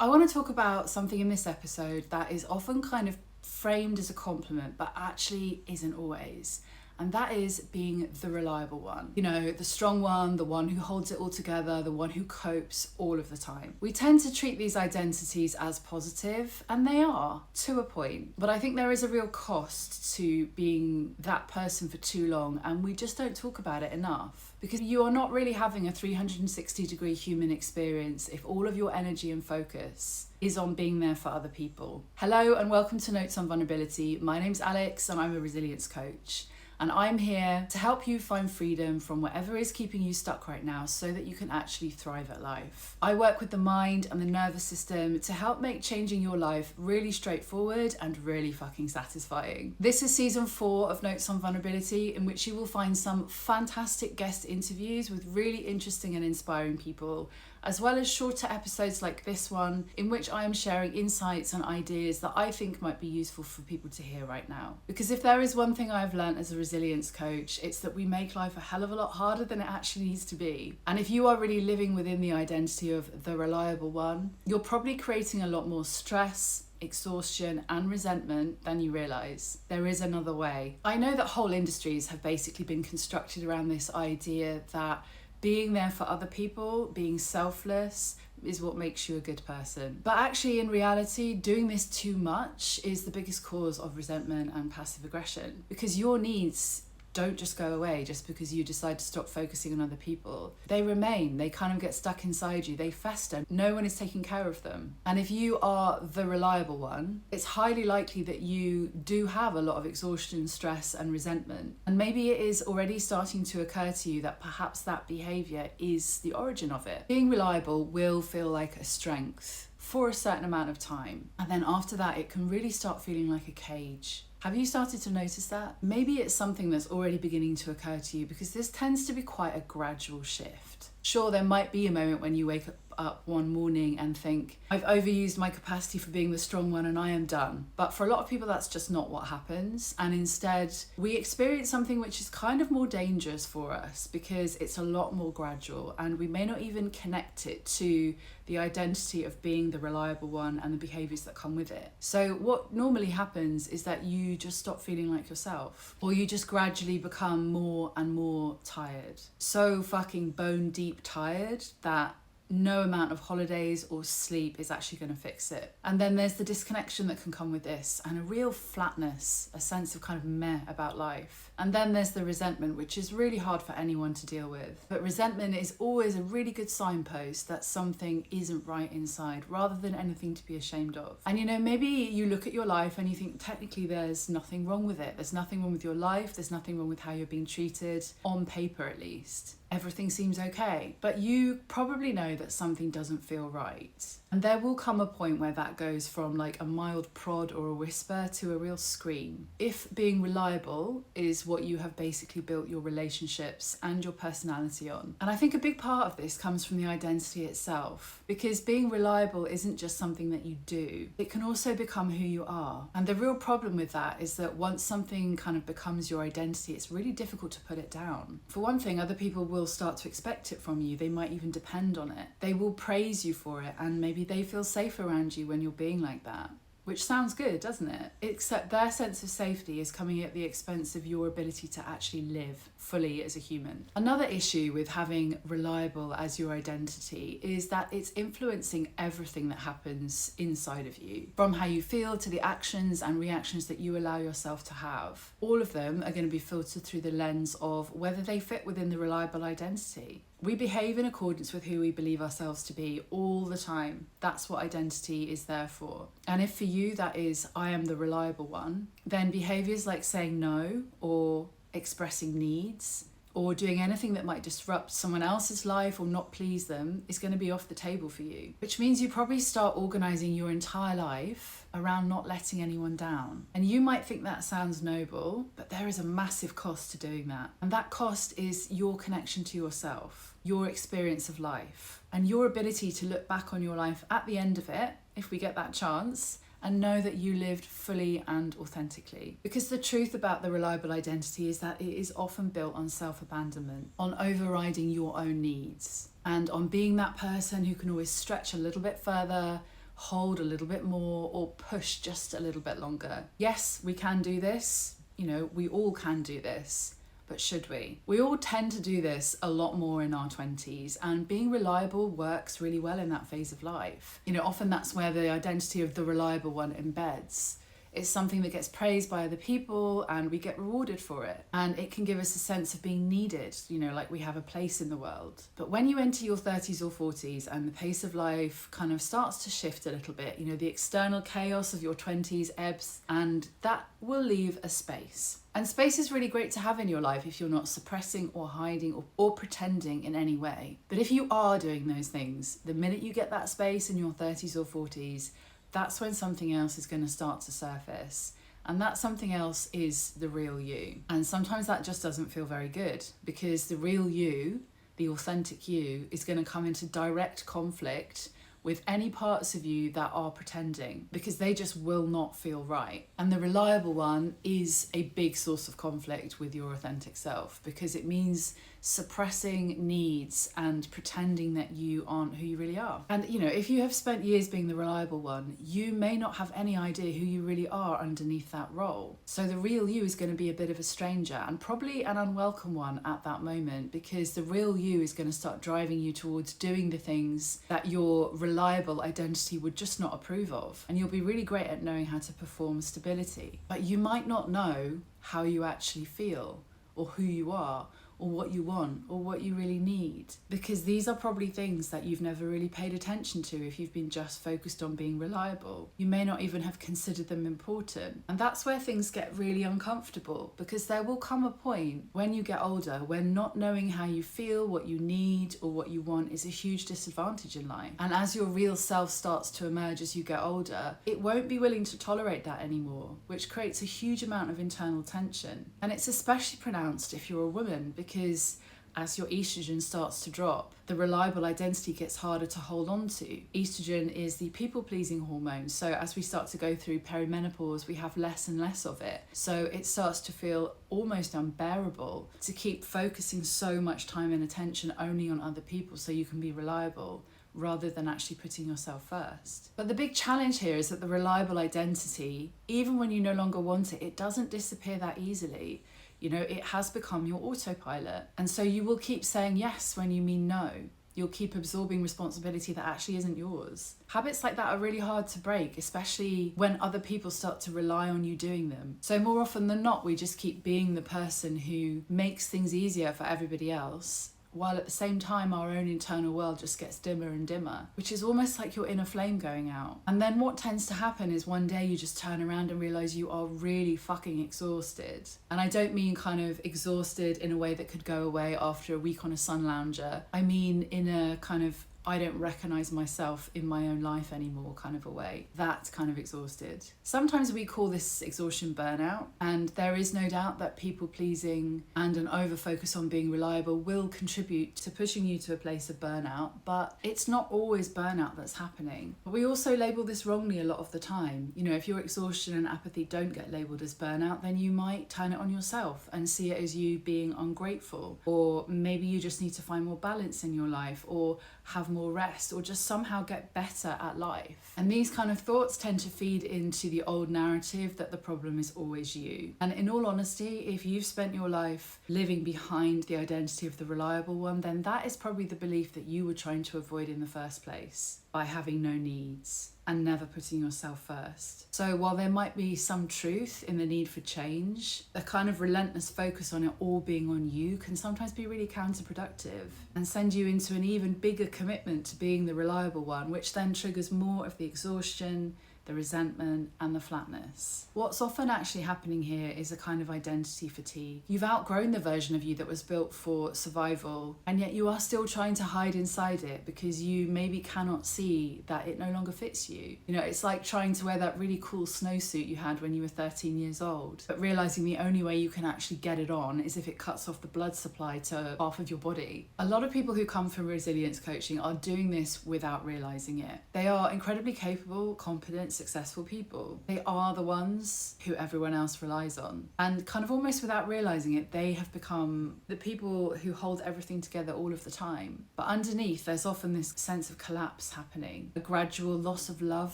I want to talk about something in this episode that is often kind of framed as a compliment, but actually isn't always. And that is being the reliable one. You know, the strong one, the one who holds it all together, the one who copes all of the time. We tend to treat these identities as positive, and they are, to a point. But I think there is a real cost to being that person for too long, and we just don't talk about it enough. Because you are not really having a 360-degree human experience if all of your energy and focus is on being there for other people. Hello and welcome to Notes on Vulnerability. My name's Alex and I'm a resilience coach. And I'm here to help you find freedom from whatever is keeping you stuck right now so that you can actually thrive at life. I work with the mind and the nervous system to help make changing your life really straightforward and really fucking satisfying. This is season 4 of Notes on Vulnerability, in which you will find some fantastic guest interviews with really interesting and inspiring people, as well as shorter episodes like this one, in which I am sharing insights and ideas that I think might be useful for people to hear right now. Because if there is one thing I've learned as a resilience coach, it's that we make life a hell of a lot harder than it actually needs to be. And if you are really living within the identity of the reliable one, you're probably creating a lot more stress, exhaustion and resentment than you realise. There is another way. I know that whole industries have basically been constructed around this idea that being there for other people, being selfless, is what makes you a good person. But actually, in reality, doing this too much is the biggest cause of resentment and passive aggression, because your needs don't just go away just because you decide to stop focusing on other people. They remain, they kind of get stuck inside you, they fester. No one is taking care of them. And if you are the reliable one, it's highly likely that you do have a lot of exhaustion, stress and resentment. And maybe it is already starting to occur to you that perhaps that behaviour is the origin of it. Being reliable will feel like a strength for a certain amount of time. And then after that, it can really start feeling like a cage. Have you started to notice that? Maybe it's something that's already beginning to occur to you, because this tends to be quite a gradual shift. Sure, there might be a moment when you wake up one morning and think, I've overused my capacity for being the strong one and I am done. But for a lot of people, that's just not what happens. And instead, we experience something which is kind of more dangerous for us because it's a lot more gradual, and we may not even connect it to the identity of being the reliable one and the behaviours that come with it. So what normally happens is that you just stop feeling like yourself, or you just gradually become more and more tired. So fucking bone deep tired that no amount of holidays or sleep is actually going to fix it. And then there's the disconnection that can come with this, and a real flatness, a sense of kind of meh about life. And then there's the resentment, which is really hard for anyone to deal with. But resentment is always a really good signpost that something isn't right inside, rather than anything to be ashamed of. And you know, maybe you look at your life and you think technically there's nothing wrong with it. There's nothing wrong with your life. There's nothing wrong with how you're being treated, on paper at least. Everything seems okay, but you probably know that something doesn't feel right. And there will come a point where that goes from like a mild prod or a whisper to a real scream. If being reliable is what you have basically built your relationships and your personality on. And I think a big part of this comes from the identity itself, because being reliable isn't just something that you do, it can also become who you are. And the real problem with that is that once something kind of becomes your identity, it's really difficult to put it down. For one thing, other people will start to expect it from you. They might even depend on it. They will praise you for it, and maybe they feel safe around you when you're being like that. Which sounds good, doesn't it? Except their sense of safety is coming at the expense of your ability to actually live fully as a human. Another issue with having reliable as your identity is that it's influencing everything that happens inside of you. From how you feel to the actions and reactions that you allow yourself to have. All of them are going to be filtered through the lens of whether they fit within the reliable identity. We behave in accordance with who we believe ourselves to be all the time. That's what identity is there for. And if for you that is, I am the reliable one, then behaviours like saying no, or expressing needs, or doing anything that might disrupt someone else's life or not please them is going to be off the table for you. Which means you probably start organising your entire life around not letting anyone down. And you might think that sounds noble, but there is a massive cost to doing that. And that cost is your connection to yourself, your experience of life, and your ability to look back on your life at the end of it, if we get that chance, and know that you lived fully and authentically. Because the truth about the reliable identity is that it is often built on self-abandonment, on overriding your own needs, and on being that person who can always stretch a little bit further, hold a little bit more or push just a little bit longer. Yes, we can do this. We all can do this. But should we? We all tend to do this a lot more in our 20s, and being reliable works really well in that phase of life. Often that's where the identity of the reliable one embeds. It's something that gets praised by other people and we get rewarded for it. And it can give us a sense of being needed, like we have a place in the world. But when you enter your 30s or 40s and the pace of life kind of starts to shift a little bit, the external chaos of your 20s ebbs, and that will leave a space. And space is really great to have in your life if you're not suppressing or hiding or pretending in any way. But if you are doing those things, the minute you get that space in your 30s or 40s, that's when something else is going to start to surface. And that something else is the real you. And sometimes that just doesn't feel very good, because the real you, the authentic you, is going to come into direct conflict with any parts of you that are pretending, because they just will not feel right. And the reliable one is a big source of conflict with your authentic self, because it means suppressing needs and pretending that you aren't who you really are. And if you have spent years being the reliable one, you may not have any idea who you really are underneath that role. So the real you is going to be a bit of a stranger, and probably an unwelcome one at that moment, because the real you is going to start driving you towards doing the things that your reliable identity would just not approve of. And you'll be really great at knowing how to perform stability, but you might not know how you actually feel, or who you are, or what you want, or what you really need. Because these are probably things that you've never really paid attention to if you've been just focused on being reliable. You may not even have considered them important. And that's where things get really uncomfortable, because there will come a point when you get older when not knowing how you feel, what you need, or what you want is a huge disadvantage in life. And as your real self starts to emerge as you get older, it won't be willing to tolerate that anymore, which creates a huge amount of internal tension. And it's especially pronounced if you're a woman, because as your estrogen starts to drop, the reliable identity gets harder to hold on to. Estrogen is the people-pleasing hormone, so as we start to go through perimenopause, we have less and less of it. So it starts to feel almost unbearable to keep focusing so much time and attention only on other people so you can be reliable, rather than actually putting yourself first. But the big challenge here is that the reliable identity, even when you no longer want it, it doesn't disappear that easily. It has become your autopilot. And so you will keep saying yes when you mean no. You'll keep absorbing responsibility that actually isn't yours. Habits like that are really hard to break, especially when other people start to rely on you doing them. So more often than not, we just keep being the person who makes things easier for everybody else, while at the same time our own internal world just gets dimmer and dimmer, which is almost like your inner flame going out. And then what tends to happen is one day you just turn around and realize you are really fucking exhausted. And I don't mean kind of exhausted in a way that could go away after a week on a sun lounger. I mean in a kind of I don't recognize myself in my own life anymore kind of a way. That's kind of exhausted. Sometimes we call this exhaustion burnout, and there is no doubt that people pleasing and an over focus on being reliable will contribute to pushing you to a place of burnout, but it's not always burnout that's happening. But we also label this wrongly a lot of the time. If your exhaustion and apathy don't get labeled as burnout, then you might turn it on yourself and see it as you being ungrateful, or maybe you just need to find more balance in your life, or have more rest, or just somehow get better at life. And these kind of thoughts tend to feed into the old narrative that the problem is always you. And in all honesty, if you've spent your life living behind the identity of the reliable one, then that is probably the belief that you were trying to avoid in the first place by having no needs and never putting yourself first. So while there might be some truth in the need for change, a kind of relentless focus on it all being on you can sometimes be really counterproductive and send you into an even bigger commitment to being the reliable one, which then triggers more of the exhaustion, the resentment, and the flatness. What's often actually happening here is a kind of identity fatigue. You've outgrown the version of you that was built for survival, and yet you are still trying to hide inside it because you maybe cannot see that it no longer fits you. It's like trying to wear that really cool snowsuit you had when you were 13 years old, but realizing the only way you can actually get it on is if it cuts off the blood supply to half of your body. A lot of people who come from resilience coaching are doing this without realizing it. They are incredibly capable, competent, successful people. They are the ones who everyone else relies on. And kind of almost without realizing it, they have become the people who hold everything together all of the time. But underneath, there's often this sense of collapse happening, a gradual loss of love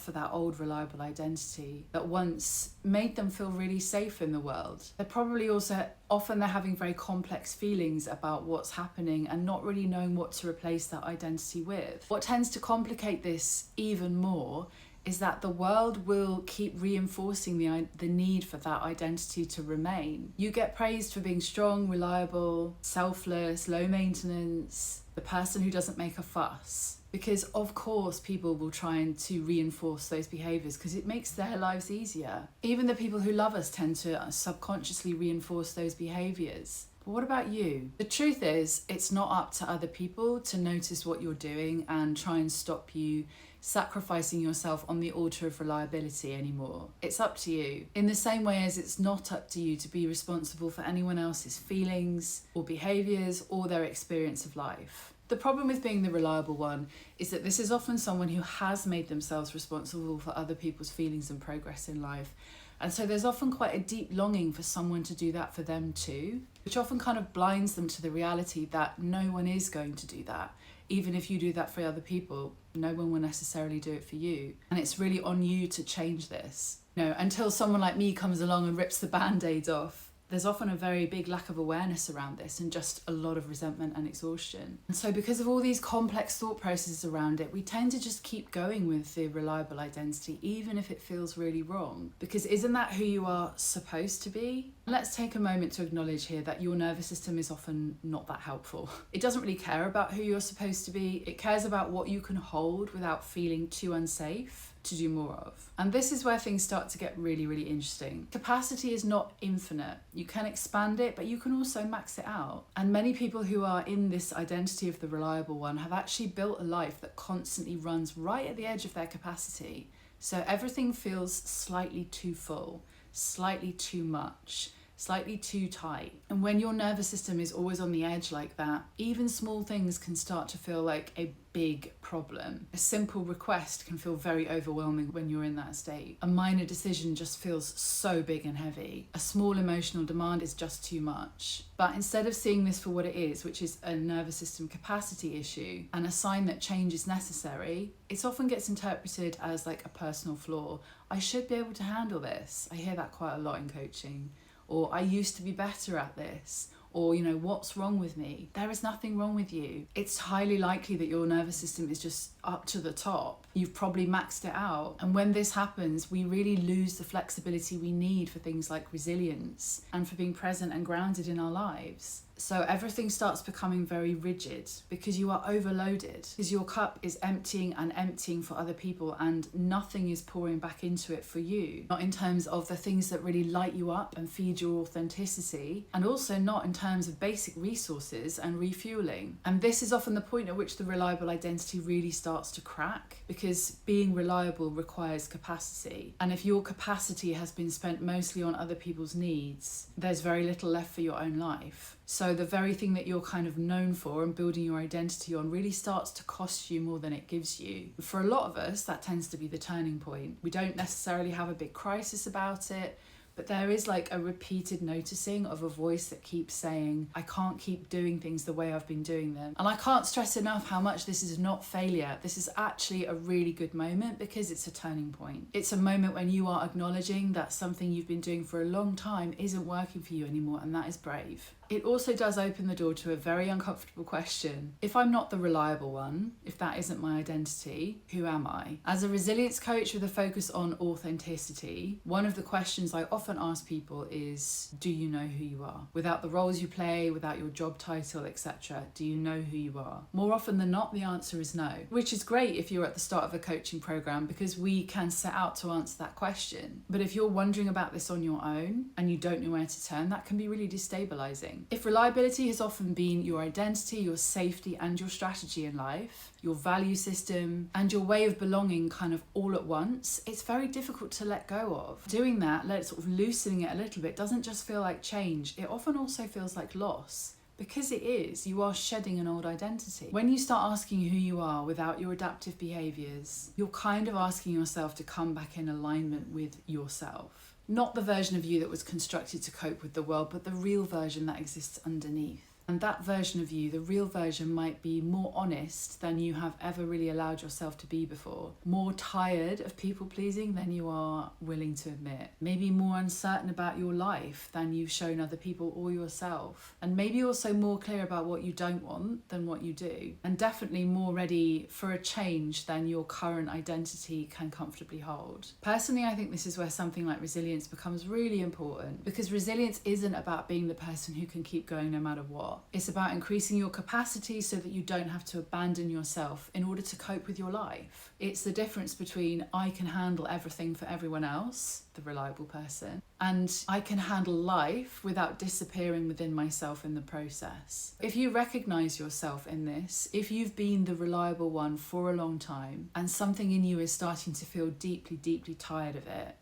for that old reliable identity that once made them feel really safe in the world. They're probably also often they're having very complex feelings about what's happening and not really knowing what to replace that identity with. What tends to complicate this even more is that the world will keep reinforcing the need for that identity to remain. You get praised for being strong, reliable, selfless, low maintenance, the person who doesn't make a fuss. Because of course people will try to reinforce those behaviours because it makes their lives easier. Even the people who love us tend to subconsciously reinforce those behaviours. But what about you? The truth is, it's not up to other people to notice what you're doing and try and stop you sacrificing yourself on the altar of reliability anymore. It's up to you. In the same way as it's not up to you to be responsible for anyone else's feelings or behaviours or their experience of life. The problem with being the reliable one is that this is often someone who has made themselves responsible for other people's feelings and progress in life. And so there's often quite a deep longing for someone to do that for them too, which often kind of blinds them to the reality that no one is going to do that. Even if you do that for other people, no one will necessarily do it for you. And it's really on you to change this. Until someone like me comes along and rips the band-aid off, there's often a very big lack of awareness around this and just a lot of resentment and exhaustion. And so because of all these complex thought processes around it, we tend to just keep going with the reliable identity, even if it feels really wrong. Because isn't that who you are supposed to be? Let's take a moment to acknowledge here that your nervous system is often not that helpful. It doesn't really care about who you're supposed to be. It cares about what you can hold without feeling too unsafe to do more of. And this is where things start to get really, really interesting. Capacity is not infinite. You can expand it, but you can also max it out. And many people who are in this identity of the reliable one have actually built a life that constantly runs right at the edge of their capacity. So everything feels slightly too full, slightly too much, slightly too tight. And when your nervous system is always on the edge like that, even small things can start to feel like a big problem. A simple request can feel very overwhelming when you're in that state. A minor decision just feels so big and heavy. A small emotional demand is just too much. But instead of seeing this for what it is, which is a nervous system capacity issue and a sign that change is necessary, it often gets interpreted as like a personal flaw. I should be able to handle this. I hear that quite a lot in coaching. Or I used to be better at this. Or, what's wrong with me? There is nothing wrong with you. It's highly likely that your nervous system is just up to the top. You've probably maxed it out. And when this happens, we really lose the flexibility we need for things like resilience and for being present and grounded in our lives. So everything starts becoming very rigid because you are overloaded, because your cup is emptying and emptying for other people and nothing is pouring back into it for you. Not in terms of the things that really light you up and feed your authenticity, and also not in terms of basic resources and refueling. And this is often the point at which the reliable identity really starts to crack, because being reliable requires capacity. And if your capacity has been spent mostly on other people's needs, there's very little left for your own life. So the very thing that you're kind of known for and building your identity on really starts to cost you more than it gives you. For a lot of us, that tends to be the turning point. We don't necessarily have a big crisis about it, but there is like a repeated noticing of a voice that keeps saying, I can't keep doing things the way I've been doing them. And I can't stress enough how much this is not failure. This is actually a really good moment because it's a turning point. It's a moment when you are acknowledging that something you've been doing for a long time isn't working for you anymore, and that is brave. It also does open the door to a very uncomfortable question. If I'm not the reliable one, if that isn't my identity, who am I? As a resilience coach with a focus on authenticity, one of the questions I often ask people is, do you know who you are? Without the roles you play, without your job title, etc., do you know who you are? More often than not, the answer is no, which is great if you're at the start of a coaching program because we can set out to answer that question. But if you're wondering about this on your own and you don't know where to turn, that can be really destabilizing. If reliability has often been your identity, your safety, and your strategy in life, your value system, and your way of belonging kind of all at once, it's very difficult to let go of. Doing that, sort of loosening it a little bit, doesn't just feel like change. It often also feels like loss, Because it is. You are shedding an old identity. When you start asking who you are without your adaptive behaviours, you're kind of asking yourself to come back in alignment with yourself. Not the version of you that was constructed to cope with the world, but the real version that exists underneath. And that version of you, the real version, might be more honest than you have ever really allowed yourself to be before. More tired of people pleasing than you are willing to admit. Maybe more uncertain about your life than you've shown other people or yourself. And maybe also more clear about what you don't want than what you do. And definitely more ready for a change than your current identity can comfortably hold. Personally, I think this is where something like resilience becomes really important, because resilience isn't about being the person who can keep going no matter what. It's about increasing your capacity so that you don't have to abandon yourself in order to cope with your life. It's the difference between I can handle everything for everyone else, the reliable person, and I can handle life without disappearing within myself in the process. If you recognize yourself in this, if you've been the reliable one for a long time and something in you is starting to feel deeply, deeply tired of it,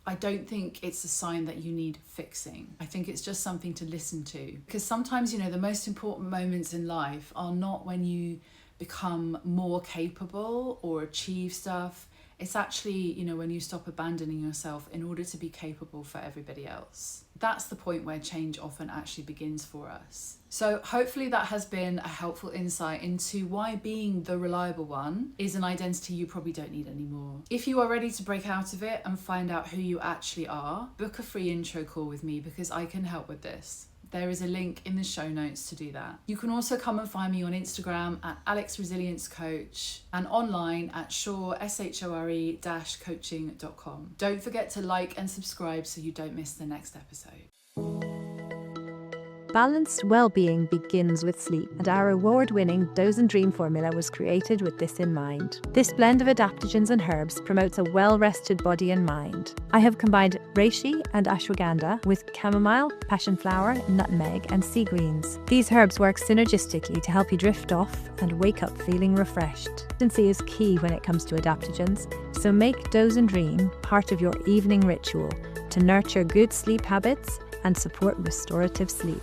I don't think it's a sign that you need fixing. I think it's just something to listen to. Because sometimes, the most important moments in life are not when you become more capable or achieve stuff. It's actually, when you stop abandoning yourself in order to be capable for everybody else. That's the point where change often actually begins for us. So hopefully that has been a helpful insight into why being the reliable one is an identity you probably don't need anymore. If you are ready to break out of it and find out who you actually are, book a free intro call with me, because I can help with this. There is a link in the show notes to do that. You can also come and find me on Instagram at Alex Resilience Coach and online at shore-coaching.com. Don't forget to like and subscribe so you don't miss the next episode. Balanced well-being begins with sleep, and our award-winning Dose and Dream formula was created with this in mind. This blend of adaptogens and herbs promotes a well-rested body and mind. I have combined reishi and ashwagandha with chamomile, passion flower, nutmeg, and sea greens. These herbs work synergistically to help you drift off and wake up feeling refreshed. Consistency is key when it comes to adaptogens, so make Dose and Dream part of your evening ritual to nurture good sleep habits and support restorative sleep.